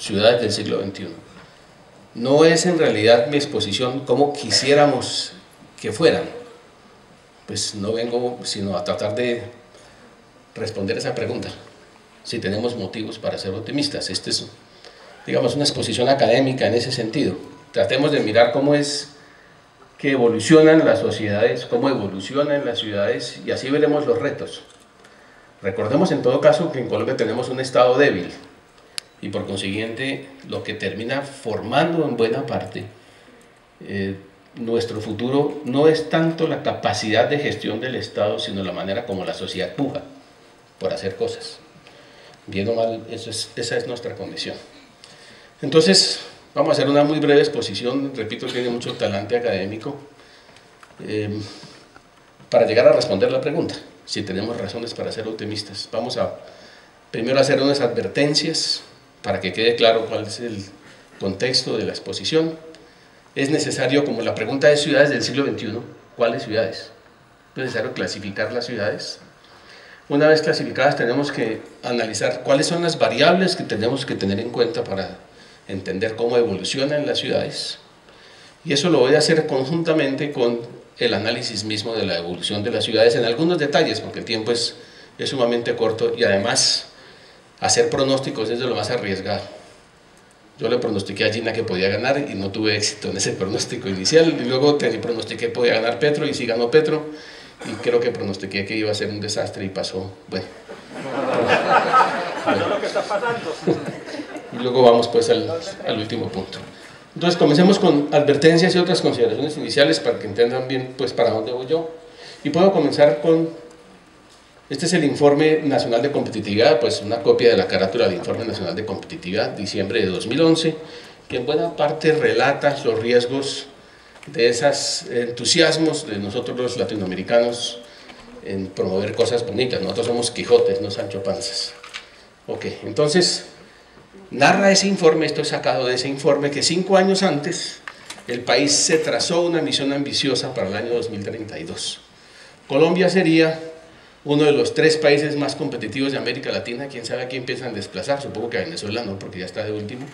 ciudades del siglo XXI. No es en realidad mi exposición como quisiéramos que fueran, pues no vengo sino a tratar de responder esa pregunta, si tenemos motivos para ser optimistas. Esta es, digamos, una exposición académica en ese sentido. Tratemos de mirar cómo es que evolucionan las sociedades, cómo evolucionan las ciudades, y así veremos los retos. Recordemos en todo caso que en Colombia tenemos un Estado débil, y por consiguiente lo que termina formando en buena parte nuestro futuro no es tanto la capacidad de gestión del Estado, sino la manera como la sociedad puja por hacer cosas. Bien o mal, esa es nuestra condición. Entonces, vamos a hacer una muy breve exposición, repito, tiene mucho talante académico, para llegar a responder la pregunta, si tenemos razones para ser optimistas. Vamos a primero hacer unas advertencias, para que quede claro cuál es el contexto de la exposición. Es necesario, como la pregunta de ciudades del siglo XXI, ¿cuáles ciudades? Es necesario clasificar las ciudades. Una vez clasificadas tenemos que analizar cuáles son las variables que tenemos que tener en cuenta para entender cómo evolucionan las ciudades. Y eso lo voy a hacer conjuntamente con el análisis mismo de la evolución de las ciudades en algunos detalles, porque el tiempo es sumamente corto y además hacer pronósticos es de lo más arriesgado. Yo le pronostiqué a Gina que podía ganar y no tuve éxito en ese pronóstico inicial, y luego pronostiqué que podía ganar Petro y sí ganó Petro, y creo que pronostiqué que iba a ser un desastre y pasó, bueno. Pasó lo que está pasando. Y luego vamos pues al último punto. Entonces comencemos con advertencias y otras consideraciones iniciales para que entiendan bien pues para dónde voy yo. Y puedo comenzar con... Este es el Informe Nacional de Competitividad, pues una copia de la carátula del Informe Nacional de Competitividad, diciembre de 2011, que en buena parte relata los riesgos de esos entusiasmos de nosotros los latinoamericanos en promover cosas bonitas. Nosotros somos Quijotes, no Sancho Panzas. Ok, entonces narra ese informe, esto es sacado de ese informe, que 5 años antes el país se trazó una misión ambiciosa para el año 2032. Colombia sería uno de los 3 países más competitivos de América Latina. Quién sabe a quién piensan desplazar, supongo que a Venezuela no, porque ya está de último.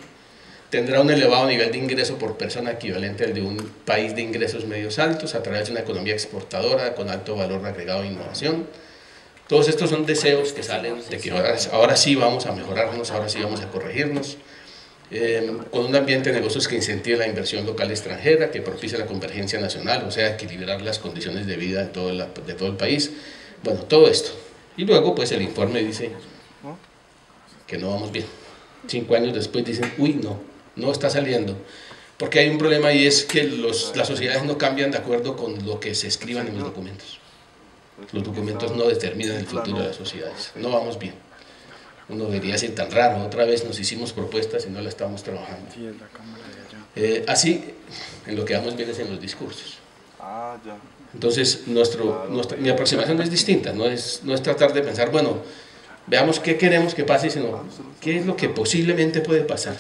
Tendrá un elevado nivel de ingreso por persona equivalente al de un país de ingresos medios altos, a través de una economía exportadora con alto valor agregado e innovación. Todos estos son deseos que salen de que ahora sí vamos a mejorarnos, ahora sí vamos a corregirnos, con un ambiente de negocios que incentive la inversión local extranjera, que propicie la convergencia nacional, o sea, equilibrar las condiciones de vida de todo el país. Bueno, todo esto. Y luego, pues el informe dice que no vamos bien. 5 años después dicen, uy, no está saliendo. Porque hay un problema, y es que las sociedades no cambian de acuerdo con lo que se escriban en los documentos. Los documentos no determinan el futuro de las sociedades. No vamos bien. Uno debería ser tan raro. Otra vez nos hicimos propuestas y no la estamos trabajando. Así, en lo que vamos bien es en los discursos. Entonces, mi aproximación es distinta, no es tratar de pensar, bueno, veamos qué queremos que pase, sino qué es lo que posiblemente puede pasar.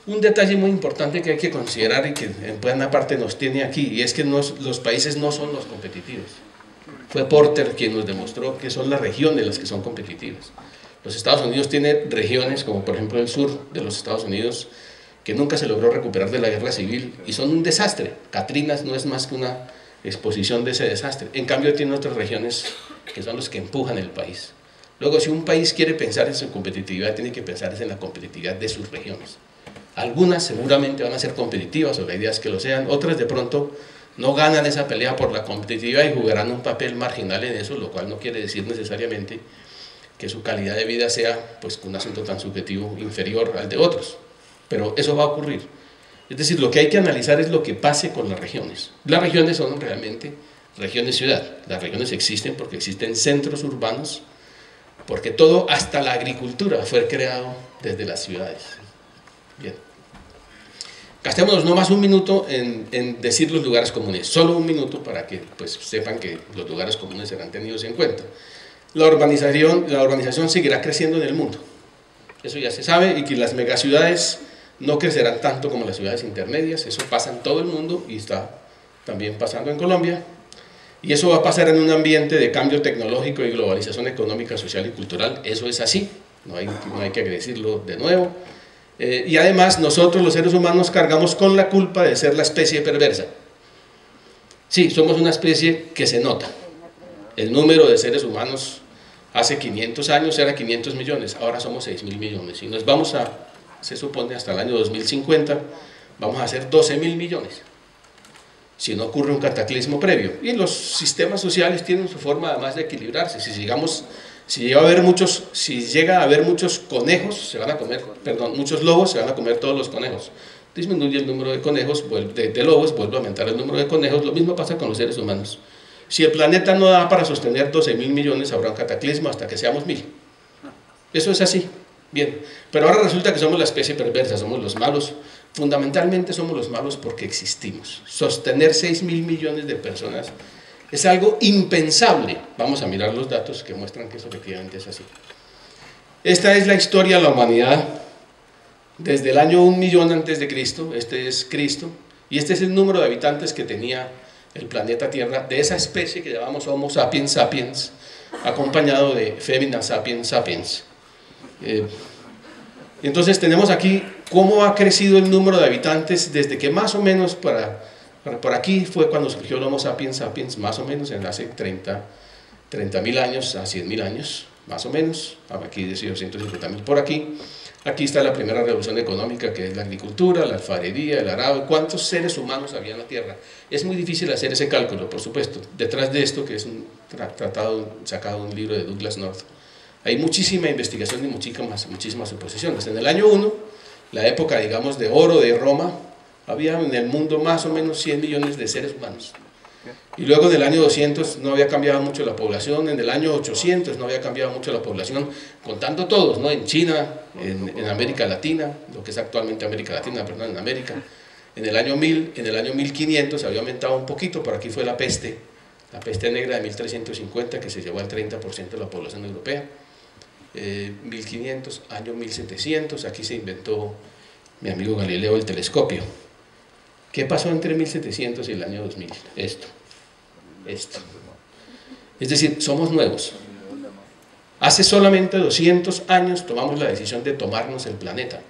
Un detalle muy importante que hay que considerar y que en buena parte nos tiene aquí, y es que los países no son los competitivos. Fue Porter quien nos demostró que son las regiones las que son competitivas. Los Estados Unidos tienen regiones, como por ejemplo el sur de los Estados Unidos, que nunca se logró recuperar de la guerra civil y son un desastre. Katrina no es más que una exposición de ese desastre. En cambio tiene otras regiones que son los que empujan el país. Luego, si un país quiere pensar en su competitividad, tiene que pensar en la competitividad de sus regiones. Algunas seguramente van a ser competitivas, o la idea es que lo sean, otras de pronto no ganan esa pelea por la competitividad y jugarán un papel marginal en eso, lo cual no quiere decir necesariamente que su calidad de vida sea pues un asunto tan subjetivo inferior al de otros. Pero eso va a ocurrir. Es decir, lo que hay que analizar es lo que pase con las regiones. Las regiones son realmente regiones-ciudad. Las regiones existen porque existen centros urbanos, porque todo, hasta la agricultura, fue creado desde las ciudades. Bien. Gastémonos no más un minuto en decir los lugares comunes, solo un minuto para que pues, sepan que los lugares comunes serán tenidos en cuenta. La urbanización seguirá creciendo en el mundo. Eso ya se sabe, y que las megaciudades no crecerán tanto como las ciudades intermedias. Eso pasa en todo el mundo y está también pasando en Colombia. Y eso va a pasar en un ambiente de cambio tecnológico y globalización económica, social y cultural. Eso es así, no hay que decirlo de nuevo. Y además nosotros los seres humanos cargamos con la culpa de ser la especie perversa. Sí, somos una especie que se nota. El número de seres humanos hace 500 años era 500 millones, ahora somos 6.000 millones. Y nos vamos se supone, hasta el año 2050, vamos a ser 12.000 millones. Si no ocurre un cataclismo previo. Y los sistemas sociales tienen su forma además de equilibrarse. Si llega a haber muchos conejos, muchos lobos, se van a comer todos los conejos. Disminuye el número de conejos, de lobos, vuelve a aumentar el número de conejos. Lo mismo pasa con los seres humanos. Si el planeta no da para sostener 12.000 millones, habrá un cataclismo hasta que seamos 1.000. Eso es así. Bien, pero ahora resulta que somos la especie perversa, somos los malos. Fundamentalmente somos los malos porque existimos. Sostener 6.000 millones de personas es algo impensable. Vamos a mirar los datos que muestran que eso efectivamente es así. Esta es la historia de la humanidad desde el año 1.000.000 antes de Cristo. Este es Cristo, y este es el número de habitantes que tenía el planeta Tierra, de esa especie que llamamos Homo sapiens sapiens, acompañado de Femina sapiens sapiens. Entonces tenemos aquí cómo ha crecido el número de habitantes desde que más o menos por aquí fue cuando surgió el Homo sapiens sapiens, más o menos en hace 30.000 años a 100.000 años, más o menos. Aquí decía 250.000 por aquí. Aquí está la primera revolución económica, que es la agricultura, la alfarería, el arado. ¿Cuántos seres humanos había en la Tierra? Es muy difícil hacer ese cálculo, por supuesto. Detrás de esto, que es un tratado sacado de un libro de Douglas North, hay muchísima investigación y muchísimas suposiciones. En el año 1, la época, digamos, de oro de Roma, había en el mundo más o menos 100 millones de seres humanos. Y luego en el año 200 no había cambiado mucho la población, en el año 800 no había cambiado mucho la población, contando todos, ¿no? En China, en América Latina, lo que es actualmente América Latina, perdón, en América. En el año 1000, en el año 1500 había aumentado un poquito, por aquí fue la peste negra de 1350, que se llevó al 30% de la población europea. 1500, año 1700, aquí se inventó mi amigo Galileo el telescopio. ¿Qué pasó entre 1700 y el año 2000? Esto. Es decir, somos nuevos. Hace solamente 200 años tomamos la decisión de tomarnos el planeta.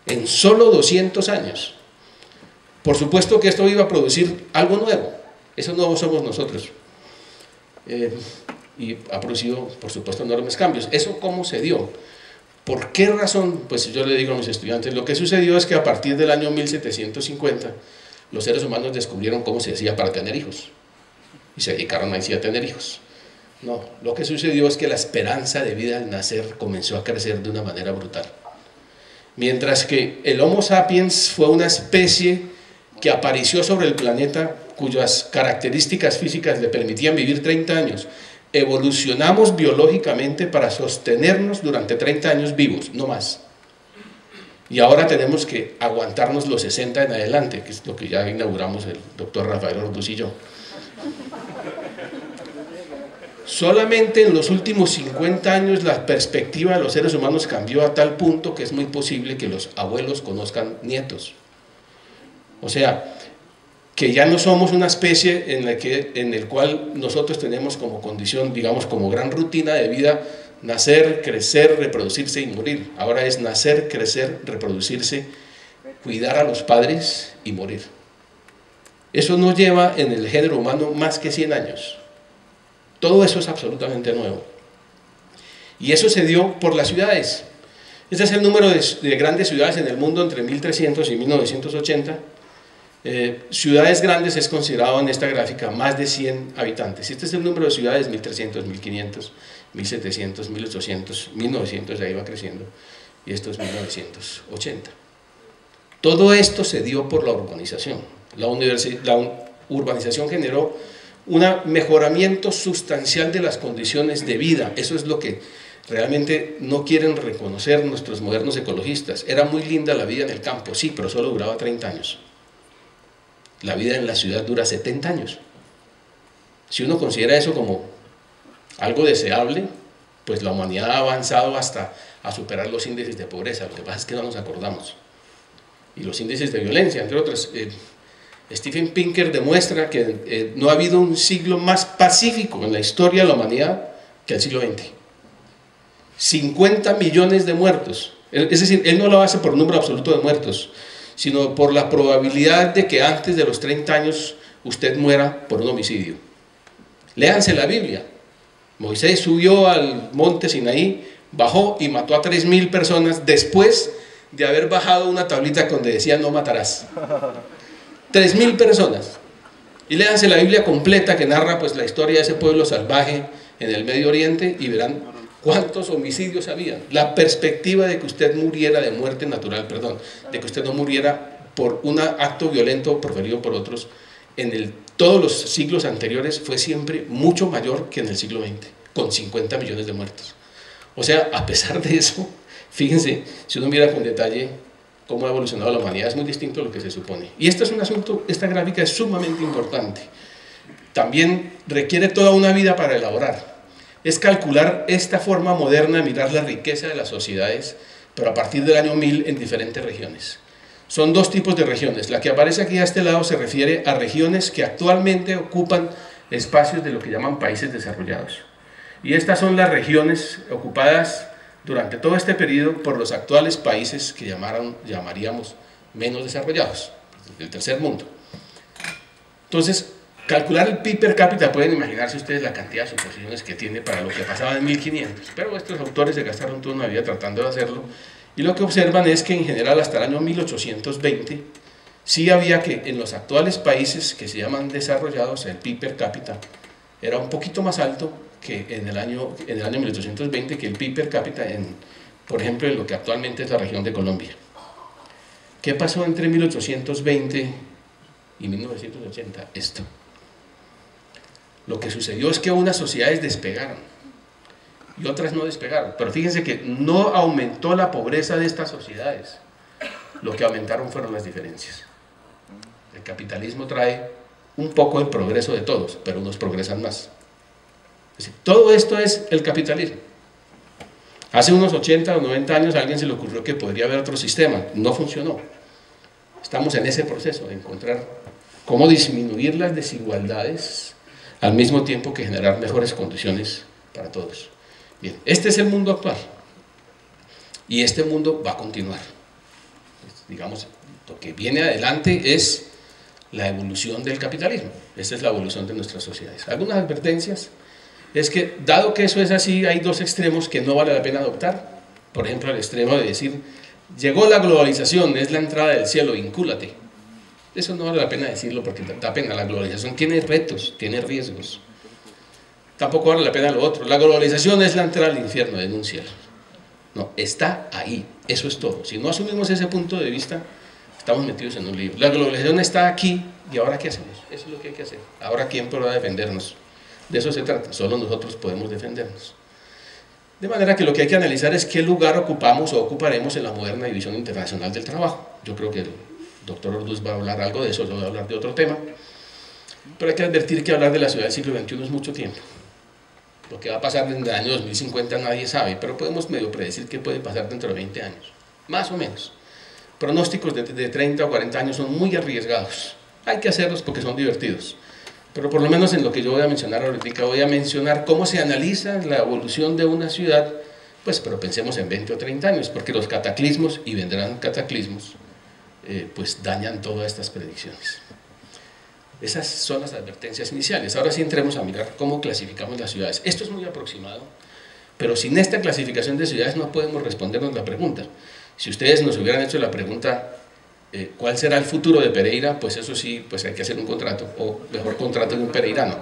En solo 200 años. Por supuesto que esto iba a producir algo nuevo. Eso nuevo somos nosotros. Y ha producido, por supuesto, enormes cambios. ¿Eso cómo se dio? ¿Por qué razón? Pues yo le digo a mis estudiantes, lo que sucedió es que a partir del año 1750 los seres humanos descubrieron cómo se hacía para tener hijos y se dedicaron ahí sí a tener hijos. No, lo que sucedió es que la esperanza de vida al nacer comenzó a crecer de una manera brutal. Mientras que el Homo sapiens fue una especie que apareció sobre el planeta cuyas características físicas le permitían vivir 30 años, evolucionamos biológicamente para sostenernos durante 30 años vivos, no más. Y ahora tenemos que aguantarnos los 60 en adelante, que es lo que ya inauguramos el doctor Rafael Orduz y yo. Solamente en los últimos 50 años la perspectiva de los seres humanos cambió a tal punto que es muy posible que los abuelos conozcan nietos. O sea, que ya no somos una especie en el cual nosotros tenemos como condición, digamos, como gran rutina de vida, nacer, crecer, reproducirse y morir. Ahora es nacer, crecer, reproducirse, cuidar a los padres y morir. Eso no lleva en el género humano más que 100 años. Todo eso es absolutamente nuevo. Y eso se dio por las ciudades. Este es el número de grandes ciudades en el mundo entre 1300 y 1980. Ciudades grandes es considerado en esta gráfica más de 100 habitantes. Este es el número de ciudades, 1300, 1500, 1700, 1800, 1900, ahí va creciendo, y esto es 1980. Todo esto se dio por la urbanización. La urbanización generó un mejoramiento sustancial de las condiciones de vida. Eso es lo que realmente no quieren reconocer nuestros modernos ecologistas. Era muy linda la vida en el campo, sí, pero solo duraba 30 años. La vida en la ciudad dura 70 años. Si uno considera eso como algo deseable, pues la humanidad ha avanzado hasta a superar los índices de pobreza. Lo que pasa es que no nos acordamos. Y los índices de violencia, entre otros. Steven Pinker demuestra que no ha habido un siglo más pacífico en la historia de la humanidad que el siglo XX. 50 millones de muertos Es decir, él no lo hace por número absoluto de muertos, sino por la probabilidad de que antes de los 30 años usted muera por un homicidio. Léanse la Biblia. Moisés subió al monte Sinaí, bajó y mató a 3.000 personas después de haber bajado una tablita donde decía no matarás. 3.000 personas. Y léanse la Biblia completa que narra pues la historia de ese pueblo salvaje en el Medio Oriente y verán cuántos homicidios había. La perspectiva de que usted muriera de muerte natural, perdón, de que usted no muriera por un acto violento proferido por otros en todos los siglos anteriores fue siempre mucho mayor que en el siglo XX, con 50 millones de muertos. O sea, a pesar de eso, fíjense, si uno mira con detalle cómo ha evolucionado la humanidad, es muy distinto a lo que se supone. Y este es un asunto, esta gráfica es sumamente importante. También requiere toda una vida para elaborar. Es calcular esta forma moderna de mirar la riqueza de las sociedades, pero a partir del año 1000 en diferentes regiones. Son dos tipos de regiones. La que aparece aquí a este lado se refiere a regiones que actualmente ocupan espacios de lo que llaman países desarrollados. Y estas son las regiones ocupadas durante todo este periodo por los actuales países que llamaríamos menos desarrollados, del tercer mundo. Entonces, calcular el PIB per cápita, pueden imaginarse ustedes la cantidad de suposiciones que tiene para lo que pasaba en 1500, pero estos autores se gastaron toda una vida tratando de hacerlo, y lo que observan es que en general hasta el año 1820 sí había que en los actuales países que se llaman desarrollados el PIB per cápita era un poquito más alto que en el año 1820 que el PIB per cápita por ejemplo en lo que actualmente es la región de Colombia. ¿Qué pasó entre 1820 y 1980? Esto. Lo que sucedió es que unas sociedades despegaron y otras no despegaron, pero fíjense que no aumentó la pobreza de estas sociedades, lo que aumentaron fueron las diferencias. El capitalismo trae un poco el progreso de todos, pero unos progresan más. Es decir, todo esto es el capitalismo. Hace unos 80 o 90 años a alguien se le ocurrió que podría haber otro sistema, no funcionó. Estamos en ese proceso de encontrar cómo disminuir las desigualdades al mismo tiempo que generar mejores condiciones para todos. Bien, este es el mundo actual y este mundo va a continuar. Digamos, lo que viene adelante es la evolución del capitalismo. Esa es la evolución de nuestras sociedades. Algunas advertencias es que, dado que eso es así, hay dos extremos que no vale la pena adoptar. Por ejemplo, el extremo de decir, llegó la globalización, es la entrada del cielo, vincúlate. Eso no vale la pena decirlo porque da pena. La globalización tiene retos, tiene riesgos. Tampoco vale la pena lo otro. La globalización es la entrada al infierno, en un cielo. No, está ahí, eso es todo. Si no asumimos ese punto de vista, estamos metidos en un lío. La globalización está aquí, ¿y ahora qué hacemos? Eso es lo que hay que hacer. Ahora, ¿quién podrá defendernos? De eso se trata, solo nosotros podemos defendernos. De manera que lo que hay que analizar es qué lugar ocupamos o ocuparemos en la moderna división internacional del trabajo. Yo creo que el doctor Orduz va a hablar algo de eso, yo voy a hablar de otro tema. Pero hay que advertir que hablar de la ciudad del siglo XXI es mucho tiempo. Lo que va a pasar en el año 2050 nadie sabe, pero podemos medio predecir qué puede pasar dentro de 20 años, más o menos. Pronósticos de 30 o 40 años son muy arriesgados. Hay que hacerlos porque son divertidos. Pero por lo menos en lo que yo voy a mencionar ahorita, voy a mencionar cómo se analiza la evolución de una ciudad, pues, pero pensemos en 20 o 30 años, porque los cataclismos, y vendrán cataclismos, pues dañan todas estas predicciones. Esas son las advertencias iniciales. Ahora sí entremos a mirar cómo clasificamos las ciudades. Esto es muy aproximado, pero sin esta clasificación de ciudades no podemos respondernos la pregunta. Si ustedes nos hubieran hecho la pregunta, ¿cuál será el futuro de Pereira? Pues eso sí, pues hay que hacer un contrato, o mejor contrato de un pereirano.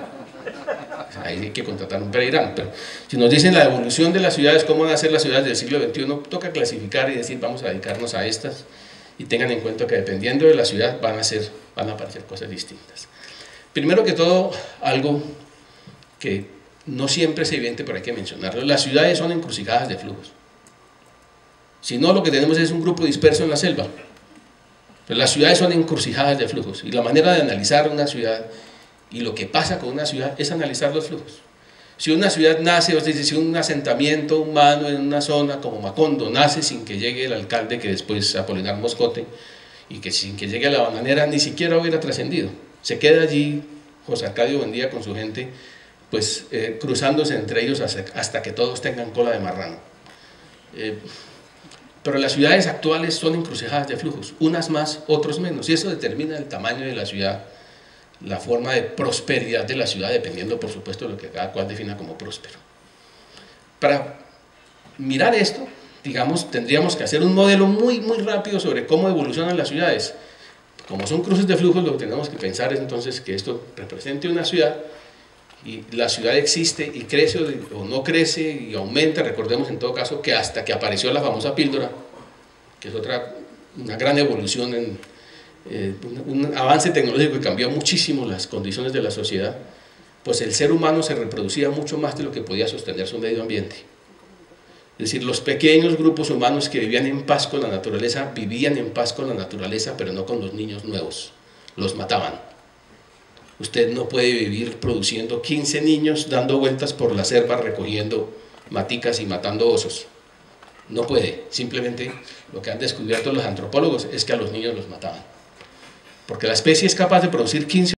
Ahí hay que contratar un pereirano, pero si nos dicen la evolución de las ciudades, cómo van a ser las ciudades del siglo XXI, toca clasificar y decir, vamos a dedicarnos a estas, y tengan en cuenta que dependiendo de la ciudad van a aparecer cosas distintas. Primero que todo, algo que no siempre es evidente, pero hay que mencionarlo, las ciudades son encrucijadas de flujos. Si no, lo que tenemos es un grupo disperso en la selva. Pero las ciudades son encrucijadas de flujos, y la manera de analizar una ciudad y lo que pasa con una ciudad es analizar los flujos. Si una ciudad nace, es decir, si un asentamiento humano en una zona como Macondo nace sin que llegue el alcalde, que después Apolinar Moscote, y que sin que llegue a la bananera ni siquiera hubiera trascendido, se queda allí José Arcadio Buendía con su gente, pues cruzándose entre ellos hasta que todos tengan cola de marrano. Pero las ciudades actuales son encrucijadas de flujos, unas más, otros menos, y eso determina el tamaño de la ciudad, la forma de prosperidad de la ciudad, dependiendo, por supuesto, de lo que cada cual defina como próspero. Para mirar esto, digamos, tendríamos que hacer un modelo muy rápido sobre cómo evolucionan las ciudades. Como son cruces de flujos, lo que tenemos que pensar es entonces que esto represente una ciudad, y la ciudad existe y crece o no crece y aumenta. Recordemos en todo caso que hasta que apareció la famosa píldora, que es una gran evolución, un avance tecnológico que cambió muchísimo las condiciones de la sociedad, pues el ser humano se reproducía mucho más de lo que podía sostener su medio ambiente. Es decir, los pequeños grupos humanos que vivían en paz con la naturaleza, vivían en paz con la naturaleza, pero no con los niños nuevos, los mataban. Usted no puede vivir produciendo 15 niños dando vueltas por la selva recogiendo maticas y matando osos. No puede, simplemente lo que han descubierto los antropólogos es que a los niños los mataban. Porque la especie es capaz de producir 15